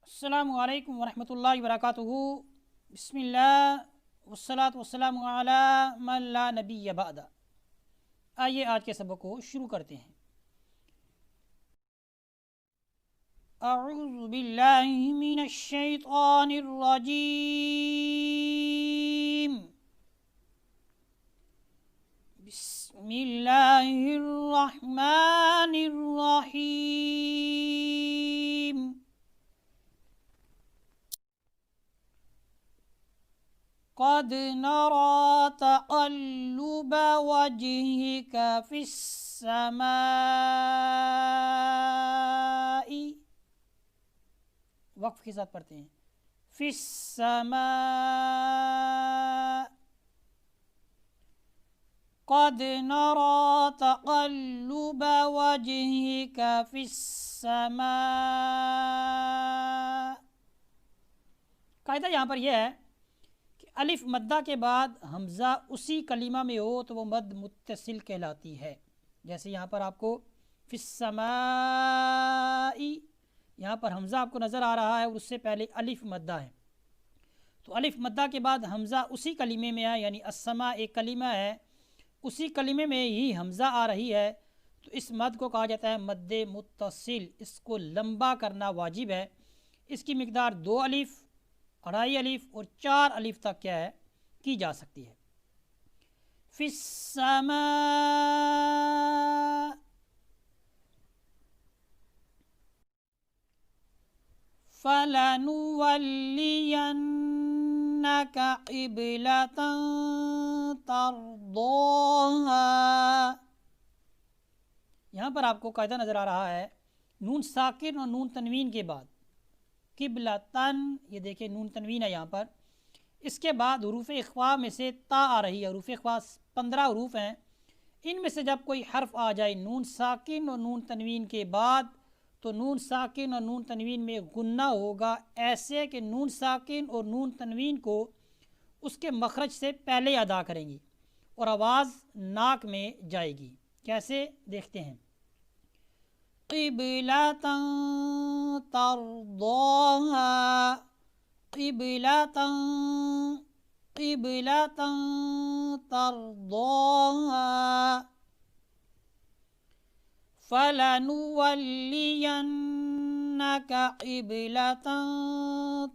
अस्सलामु अलैकुम वरहमतुल्लाहि वबरकातुहू। बिस्मिल्लाह वस्सलातु वस्सलामु अला मन ला नबिय्य बअदा। आइए आज के सबक को शुरू करते हैं। अऊज़ु बिल्लाहि मिनश शैतानिर रजीम। बिस्मिल्लाहिर रहमानिर रहीम। क़द नरा तक़ल्लुब वजहिक फ़िस्समाई। वक्फ के साथ पढ़ते हैं। फ़िस्समा। क़द नरा तक़ल्लुब वजहिक फ़िस्समा। कायदा यहाँ पर यह है कि अलिफ मद्दा के बाद हमज़ा उसी कलीमा में हो तो वो मद मुत्तसिल कहलाती है। जैसे यहाँ पर आपको फ़िस्समाई, यहाँ पर हमज़ा आपको नज़र आ रहा है और उससे पहले अलिफ मद्दा है, तो अलिफ मद्दा के बाद हमज़ा उसी कलीमे में है, यानी अस्समा एक कलीमा है, उसी कलीमे में ही हमज़ा आ रही है, तो इस मद को कहा जाता है मद्दे मुत्तसिल। इसको लंबा करना वाजिब है। इसकी मिक़दार 2 अलिफ, 2.5 अलिफ और 4 अलिफ तक क्या है की जा सकती है। फ़िस्समा। फ़लनुवल्लियन्नका क़िबलतन तर्दौहा। यहाँ पर आपको कायदा नज़र आ रहा है, नून साकिन और नून तनवीन के बाद क़िबलतन, ये देखिए नून तनवीन है यहाँ पर, इसके बाद हुरूफ़ इख़्फ़ा में से ता आ रही है। हुरूफ़ इख़्फ़ा 15 हुरूफ़ हैं, इनमें से जब कोई हर्फ आ जाए नून साकिन और नून तनवीन के बाद, तो नून साकिन और नून तनवीन में गुन्ना होगा, ऐसे कि नून साकिन और नून तनवीन को उसके मखरज से पहले अदा करेंगी और आवाज़ नाक में जाएगी। कैसे देखते हैं। क़िबलतन तर्दौहा, क़िबलतन, क़िबलतन तर्दौहा। फ़लनुवल्लियन्नका क़िबलतन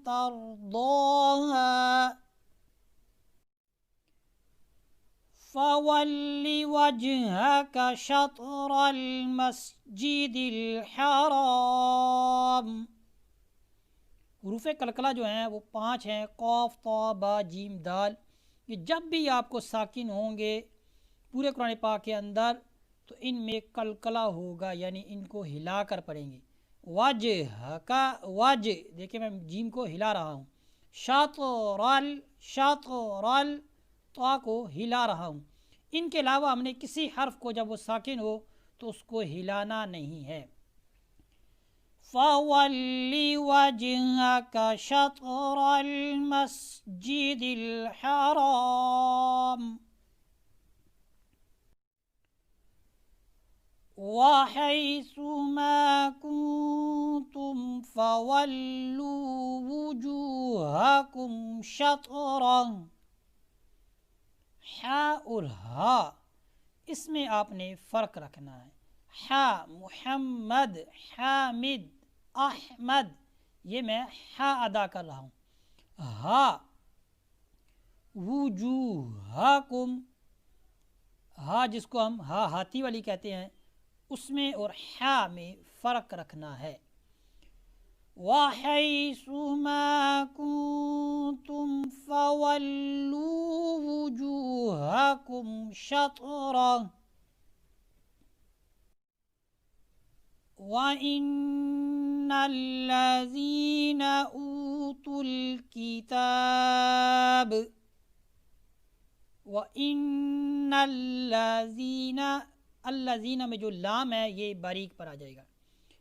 तर्दौहा फ़वल्लि वजहक शत्रल मस्जिदिल हराम। हुरूफ़ कलकला जो हैं वो 5 हैं, क़ाफ़ ता बा जीम दाल। ये जब भी आपको साकिन होंगे पूरे कुरान पाक के अंदर तो इनमें कलकला होगा, यानी इनको हिला कर पढ़ेंगे। वजहका, वज देखिए मैं जीम को हिला रहा हूँ, शत्रल, शत्रल ता को हिला रहा हूँ। इनके अलावा हमने किसी हर्फ को जब वो साकिन हो तो उसको हिलाना नहीं है। फ़वल्लि वजहक शत्रल मस्जिदिल हराम वहैसुमा कुन्तुम फ़वल्लू वुजूहकुम शत्रह। हा और हा इसमें आपने फ़र्क रखना है। हा मुहम्मद, हामिद, अहमद, ये मैं हा अदा कर रहा हूँ। हा वुजूहकुम, हा जिसको हम हा हाथी वाली कहते हैं, उसमें और हा में फ़र्क रखना है। वहैसुमा कुन्तुम फ़वल्लू वुजूहकुम शत्रह वइन्नल्लज़ीना ऊतुल किताब, वइन्नल्लज़ीना, अल्लज़ीना में जो लाम है ये बारीक पर आ जाएगा।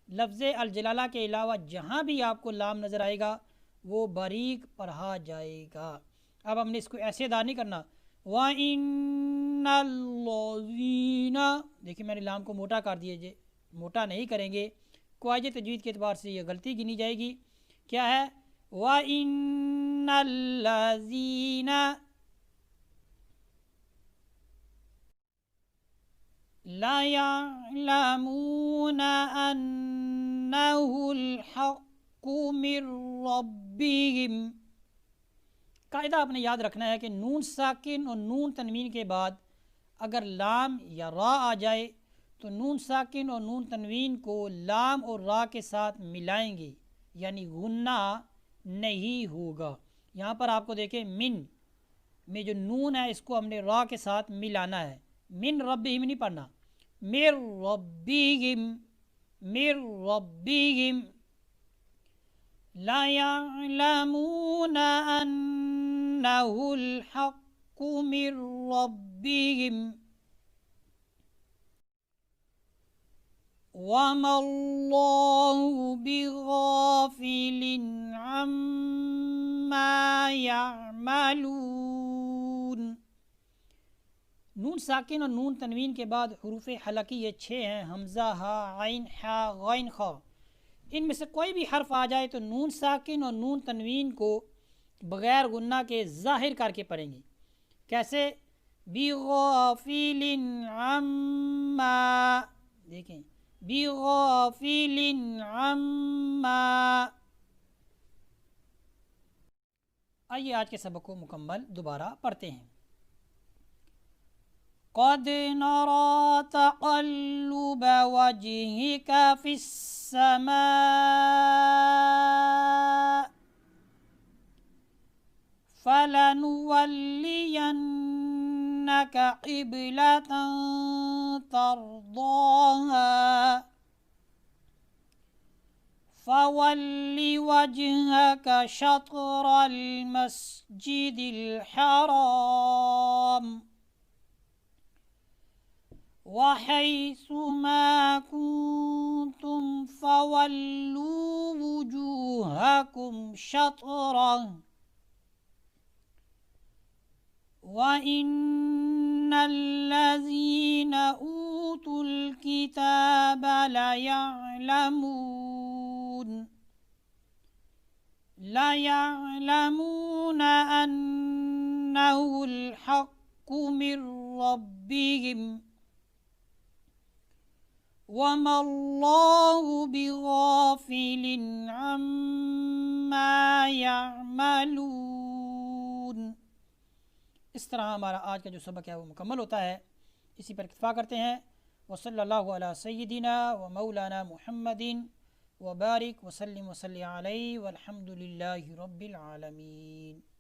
लफ्ज़ अलजलाला के अलावा जहाँ भी आपको लाम नज़र आएगा वो बारीक पढ़ा जाएगा। अब हमने इसको ऐसे अदा नहीं करना। वइन्नल्लज़ीना, देखिए मैंने लाम को मोटा कर दिया, मोटा नहीं करेंगे, कायदे तजवीद के अतबार से ये गलती गिनी जाएगी کیا ہے؟ وَإِنَّ الَّذِينَ لَيَعْلَمُونَ أَنَّهُ الْحَقُّ مِنْ رَبِّهِمْ۔ قاعدہ آپ نے یاد رکھنا ہے کہ نون ساکن اور نون تنوین کے بعد اگر لام یا را آ جائے تو نون ساکن اور نون تنوین کو لام اور را کے ساتھ ملائیں گے، یعنی غنہ نہیں ہوگا۔ یہاں پر آپ کو دیکھیں من میں جو نون ہے اس کو ہم نے را کے ساتھ ملانا ہے، من ربہم نہیں پڑھنا، مر ربہم، مر ربہم۔ لا يعلمون أنه الحق من ربهم وما الله بغافل عما يعملون۔ نون ساکن اور نون تنوین کے بعد حروف حلقی یہ 6 ہیں، حمزہ، ہا، عین، حا، غین، خا۔ ان میں سے کوئی بھی حرف آ جائے تو نون ساکن اور نون تنوین کو بغیر غنہ کے ظاہر کر کے پڑھیں گے۔ کیسے؟ بغافل عما، دیکھیں بغافل عما۔ آئیے آج کے سبق کو مکمل دوبارہ پڑھتے ہیں۔ قد نرى تقلب وجهك في السماء فلنولينك قبلة ترضاها فول وجهك شطر المسجد الحرام وحيث ما كنتم فولوا وجوهكم شطره وَإِنَّ الَّذِينَ أُوتُوا الْكِتَابَ لَيَعْلَمُونَ أَنَّهُ الْحَقُّ مِنْ رَبِّهِمْ وَمَا اللَّهُ بِغَافِلٍ عَمَّا يَعْمَلُونَ۔ اس طرح ہمارا آج کا جو سبق ہے وہ مکمل ہوتا ہے۔ اسی پر اکتفا کرتے ہیں۔ وصلی اللہ علی سیدنا و مولانا محمد وبارک وسلم علیہ والحمد للہ رب العالمین۔